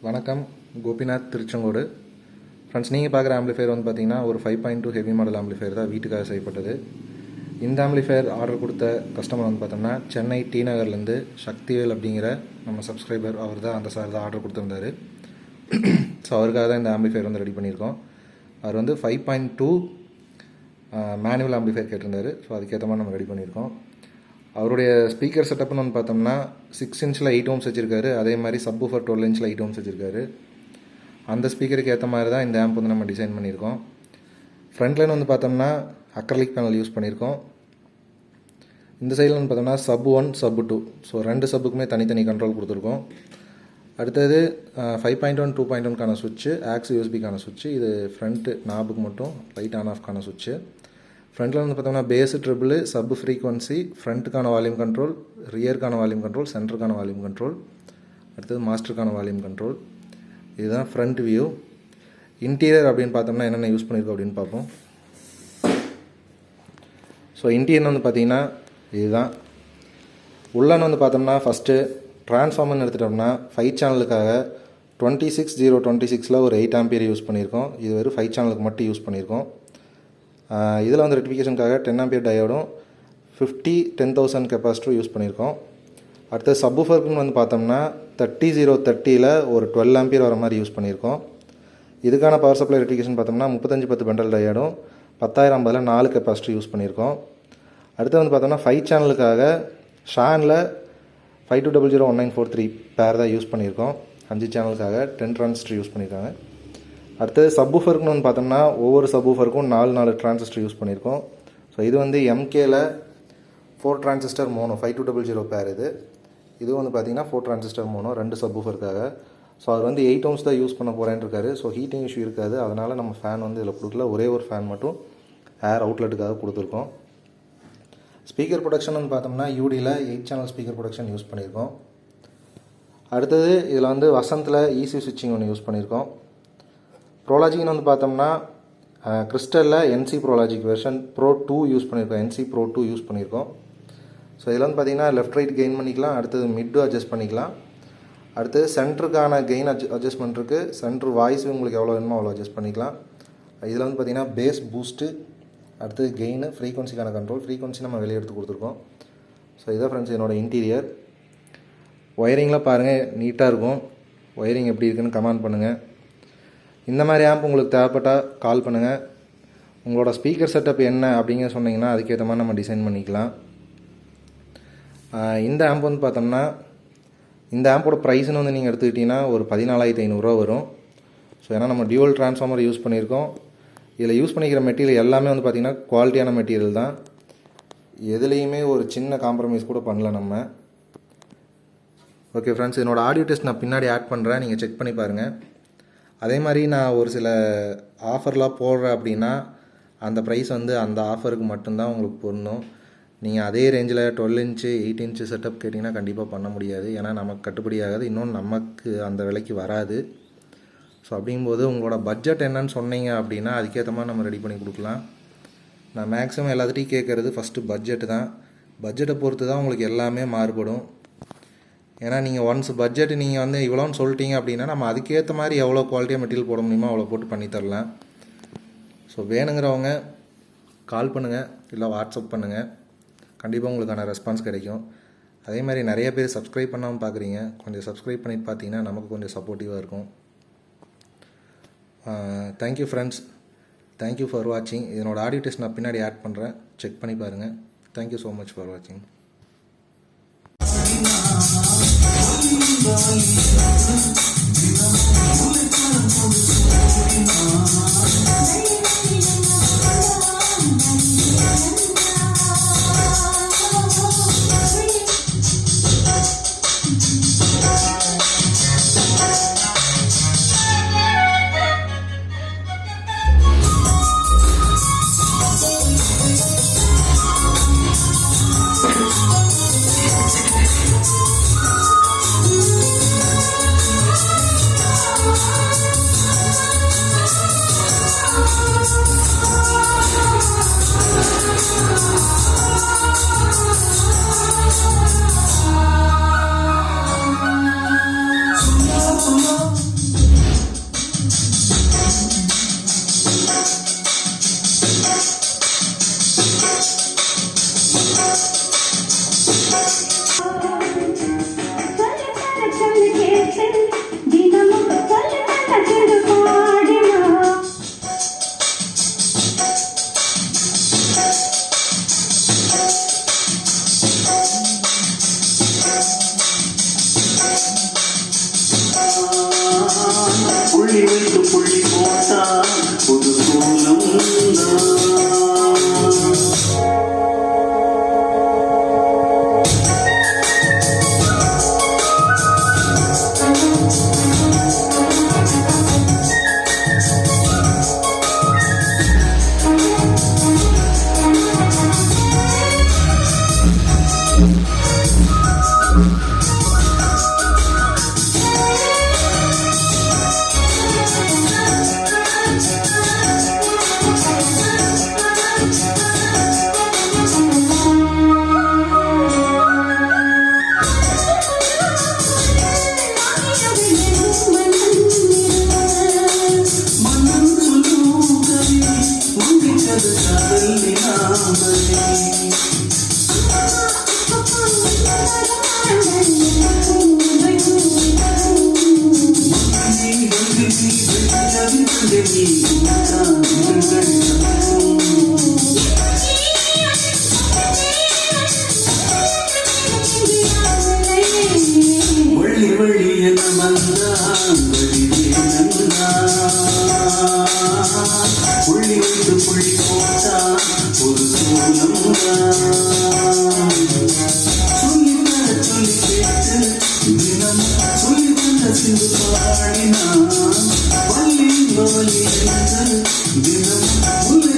வணக்கம், கோபிநாத், திருச்செங்கோடு. ஃப்ரெண்ட்ஸ், நீங்கள் பார்க்குற ஆம்பிளிஃபையர் வந்து பார்த்தீங்கன்னா ஒரு 5.2 ஹெவி மாடல் ஆம்பிளிஃபையர் தான் வீட்டுக்காக செய்யப்பட்டது. இந்த ஆம்பிளிஃபையர் ஆர்டர் கொடுத்த கஸ்டமர் வந்து பார்த்தோம்னா சென்னை டி நகர்லேருந்து சக்திவேல் அப்படிங்கிற நம்ம சப்ஸ்கிரைபர், அவர் தான் அந்த சார் தான் ஆர்டர் கொடுத்துருந்தாரு. ஸோ அவருக்காக தான் இந்த ஆம்பிளிஃபையர் வந்து ரெடி பண்ணியிருக்கோம். அவர் வந்து 5.2 மேனுவல் ஆம்பிளிஃபையர் கேட்டிருந்தாரு. ஸோ அதுக்கேற்ற மாதிரி நம்ம ரெடி பண்ணியிருக்கோம். அவருடைய ஸ்பீக்கர் செட்டப்னு வந்து பார்த்தோம்னா 6 இன்ச்சில் 8 ohms வச்சுருக்காரு. அதே மாதிரி சப்வூஃபர் 12 இன்ச்சில் 8 ohms வச்சுருக்காரு. அந்த ஸ்பீக்கருக்கு ஏற்ற மாதிரி தான் இந்த ஆம்ப் வந்து நம்ம டிசைன் பண்ணியிருக்கோம். ஃப்ரண்ட் லைன் வந்து பார்த்தோம்னா அக்ரலிக் பேனல் யூஸ் பண்ணியிருக்கோம். இந்த சைடில் வந்து பார்த்தோம்னா சப் 1 சப் 2, ஸோ 2 சப்புக்குமே தனித்தனி கண்ட்ரோல் கொடுத்துருக்கோம். அடுத்தது 5.1 2.1க்கான சுவிட்சு, ஆக்ஸ் யூஎஸ்பிக்கான சுவிட்சு. இது ஃப்ரண்ட்டு நாபுக்கு மட்டும் லைட் ஆன் ஆஃப்கான சுவிட்சு. ஃப்ரண்ட்டில் வந்து பார்த்தோம்னா பேஸு, ட்ரிபிள், சப் ஃப்ரீக்வன்சி, ஃப்ரண்ட்டுக்கான வால்யூம் கண்ட்ரோல், ரியருக்கான வால்யூம் கண்ட்ரோல், சென்டருக்கான வால்யூம் கண்ட்ரோல், அடுத்தது மாஸ்டருக்கான வால்யூம் கண்ட்ரோல். இதுதான் ஃப்ரண்ட் வியூ. இன்டீரியர் அப்படின்னு பார்த்தோம்னா என்னென்ன யூஸ் பண்ணியிருக்கோம் அப்படின்னு பார்ப்போம். ஸோ இன்டீரியர் வந்து பார்த்தீங்கன்னா இதுதான். உள்ளன்னு வந்து பார்த்தோம்னா ஃபஸ்ட்டு ட்ரான்ஸ்ஃபார்மர்னு எடுத்துட்டோம்னா 5 சேனலுக்காக 26026ல் ஒரு 8 ஆம்பியர் யூஸ் பண்ணியிருக்கோம். இது வெறும் 5 சேனலுக்கு மட்டும் யூஸ் பண்ணியிருக்கோம். இதில் வந்து ரெக்டிஃபிகேஷனுக்காக 10 ஆம்பியர் டயோடும் 10,000 கெப்பாசிட்டரும் யூஸ் பண்ணியிருக்கோம். அடுத்தது சப்வூஃபருக்குன்னு வந்து பார்த்தோம்னா 3030ல் ஒரு 12 ஆம்பியர் வர மாதிரி யூஸ் பண்ணியிருக்கோம். இதுக்கான பவர் சப்ளை ரெக்டிஃபிகேஷன் பார்த்தோம்னா 3510 பெண்டல் டயோடும் 10,050ல் 4 கெப்பாசிட்டர் யூஸ் பண்ணியிருக்கோம். அடுத்து வந்து பார்த்தோம்னா 5 சேனலுக்காக ஷானில் 52001943 பேர் தான் யூஸ் பண்ணியிருக்கோம். 5 சேனலுக்காக 10 டிரான்சிஸ்டர் யூஸ் பண்ணியிருக்காங்க. அடுத்தது சப்வூஃபருக்குன்னு வந்து பார்த்தோம்னா ஒவ்வொரு சப்வூஃபருக்கும் 4 டிரான்சிஸ்டர் யூஸ் பண்ணியிருக்கோம். ஸோ இது வந்து எம்கேல 4 டிரான்சிஸ்டர் மோனோ 5200 பேர். இது வந்து பார்த்தீங்கன்னா 4 டிரான்சிஸ்டர் மோனோ 2 சப்வூஃபருக்காக. ஸோ அவர் வந்து 8 ohms தான் யூஸ் பண்ண போகிறேன்னு இருக்காரு. ஸோ ஹீட்டிங் இஷ்யூ இருக்காது, அதனால் நம்ம ஃபேன் வந்து இதில் கொடுக்கல. ஒரே ஒரு ஃபேன் மட்டும் ஏர் அவுட்லெட்டுக்காக கொடுத்துருக்கோம். ஸ்பீக்கர் ப்ரொடக்ஷன் வந்து பார்த்தோம்னா யூடியில் 8 சேனல் ஸ்பீக்கர் ப்ரொடக்ஷன் யூஸ் பண்ணியிருக்கோம். அடுத்தது இதில் வந்து வசந்தில் ஈசி ஸ்விட்சிங் ஒன்று யூஸ் பண்ணியிருக்கோம். ப்ரோலாஜிக்னு வந்து பார்த்தோம்னா கிறிஸ்டலில் NC Pro Logic version pro 2 use பண்ணியிருக்கோம். என்சி ப்ரோ 2 யூஸ் பண்ணியிருக்கோம். ஸோ இதில் வந்து பார்த்திங்கன்னா லெஃப்ட் ரைட் கெயின் பண்ணிக்கலாம். அடுத்தது மிட்டு அட்ஜஸ்ட் பண்ணிக்கலாம். அடுத்தது சென்டருக்கான கெயின் அட்ஜஸ்ட்மெண்ட் இருக்குது. சென்ட்ரு வாய்ஸ் உங்களுக்கு எவ்வளோ வேணுமோ அவ்வளோ அட்ஜஸ்ட் பண்ணிக்கலாம். இதில் வந்து பார்த்திங்கன்னா பேஸ் பூஸ்ட்டு, அடுத்தது கெயின், ஃப்ரீக்வன்சிக்கான கண்ட்ரோல். ஃப்ரீக்வன்சி நம்ம வெளியே எடுத்து கொடுத்துருக்கோம். ஸோ இதான் ஃப்ரெண்ட்ஸ் என்னோடய இன்டீரியர். ஒயரிங்லாம் பாருங்கள், நீட்டாக இருக்கும். ஒயரிங் எப்படி இருக்குன்னு கமெண்ட் பண்ணுங்கள். இந்த மாதிரி ஆம்ப் உங்களுக்கு தேவைப்பட்டால் கால் பண்ணுங்கள். உங்களோட ஸ்பீக்கர் செட்டப் என்ன அப்படிங்கிற சொன்னிங்கன்னா அதுக்கேற்ற மாதிரி நம்ம டிசைன் பண்ணிக்கலாம். இந்த ஆம்ப் வந்து பார்த்தோம்னா இந்த ஆம்போட ப்ரைஸ்னு வந்து நீங்கள் எடுத்துக்கிட்டிங்கன்னா ஒரு 14,500 வரும். ஸோ ஏன்னா நம்ம டியூவல் ட்ரான்ஸ்ஃபார்மர் யூஸ் பண்ணியிருக்கோம். இதில் யூஸ் பண்ணிக்கிற மெட்டீரியல் எல்லாமே வந்து பார்த்திங்கன்னா குவாலிட்டியான மெட்டீரியல் தான். எதுலேயுமே ஒரு சின்ன காம்ப்ரமைஸ் கூட பண்ணல நம்ம. ஓகே ஃப்ரெண்ட்ஸ், என்னோடய ஆடியோ டெஸ்ட் நான் பின்னாடி ஆட் பண்ணுறேன், நீங்கள் செக் பண்ணி பாருங்கள். அதே மாதிரி நான் ஒரு சில ஆஃபர்லாம் போடுறேன் அப்படின்னா அந்த ப்ரைஸ் வந்து அந்த ஆஃபருக்கு மட்டும்தான் உங்களுக்கு பொருந்தும். நீங்கள் அதே ரேஞ்சில் 12 இன்ச்சு 8 இன்ச்சு செட்டப் கேட்டிங்கன்னா கண்டிப்பாக பண்ண முடியாது. ஏன்னா நமக்கு கட்டுப்படி ஆகாது, இன்னொன்று நமக்கு அந்த விலைக்கு வராது. ஸோ அப்படிங்கும்போது உங்களோட பட்ஜெட் என்னன்னு சொன்னீங்க அப்படின்னா அதுக்கேற்ற மாதிரி நம்ம ரெடி பண்ணி கொடுக்கலாம். நான் மேக்ஸிமம் எல்லாத்துட்டையும் கேட்குறது ஃபஸ்ட்டு பட்ஜெட்டு தான். பட்ஜெட்டை பொறுத்து தான் உங்களுக்கு எல்லாமே மாறுபடும். ஏன்னா நீங்கள் ஒன்ஸ் பட்ஜெட் நீங்கள் வந்து இவ்வளோன்னு சொல்லிட்டீங்க அப்படின்னா நம்ம அதுக்கேற்ற மாதிரி எவ்வளோ குவாலிட்டியாக மெட்டீரியல் போட முடியுமோ அவ்வளோ போட்டு பண்ணித்தரலாம். ஸோ வேணுங்கிறவங்க கால் பண்ணுங்கள், இல்லை வாட்ஸ்அப் பண்ணுங்கள். கண்டிப்பாக உங்களுக்கான ரெஸ்பான்ஸ் கிடைக்கும். அதே மாதிரி நிறைய பேர் சப்ஸ்கிரைப் பண்ணாமல் பார்க்குறீங்க. கொஞ்சம் சப்ஸ்கிரைப் பண்ணிட்டு பார்த்தீங்கன்னா நமக்கு கொஞ்சம் சப்போர்ட்டிவாக இருக்கும். தேங்க்யூ ஃப்ரெண்ட்ஸ், தேங்க்யூ ஃபார் வாட்சிங். இதனோட ஆடியோ டெஸ்ட் நான் பின்னாடி ஆட் பண்ணுறேன், செக் பண்ணி பாருங்கள். தேங்க்யூ ஸோ மச் ஃபார் வாட்சிங். புள்ளி வைத்து புள்ளி போட்டா புது கோலம் வள்ளி வள்ளி என வந்தான் புள்ளி வைத்து புள்ளி போட்டா ஒரு சூலம் சொல்லி தர சொல்லி கேட்டு தினம் சொல்லி தந்த சிந்து பாடினான் வள்ளி வள்ளி என்று தினம் முல்லை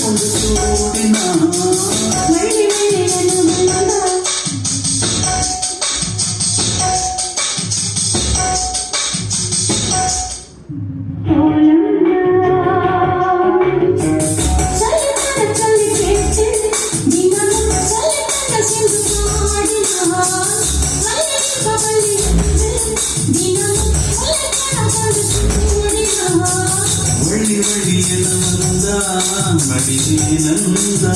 கொண்டு சூடினான் வள்ளி வள்ளி என வந்தான் வள்ளி வள்ளி என வந்தான் நடிகே Nanda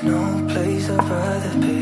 No place I'd rather be.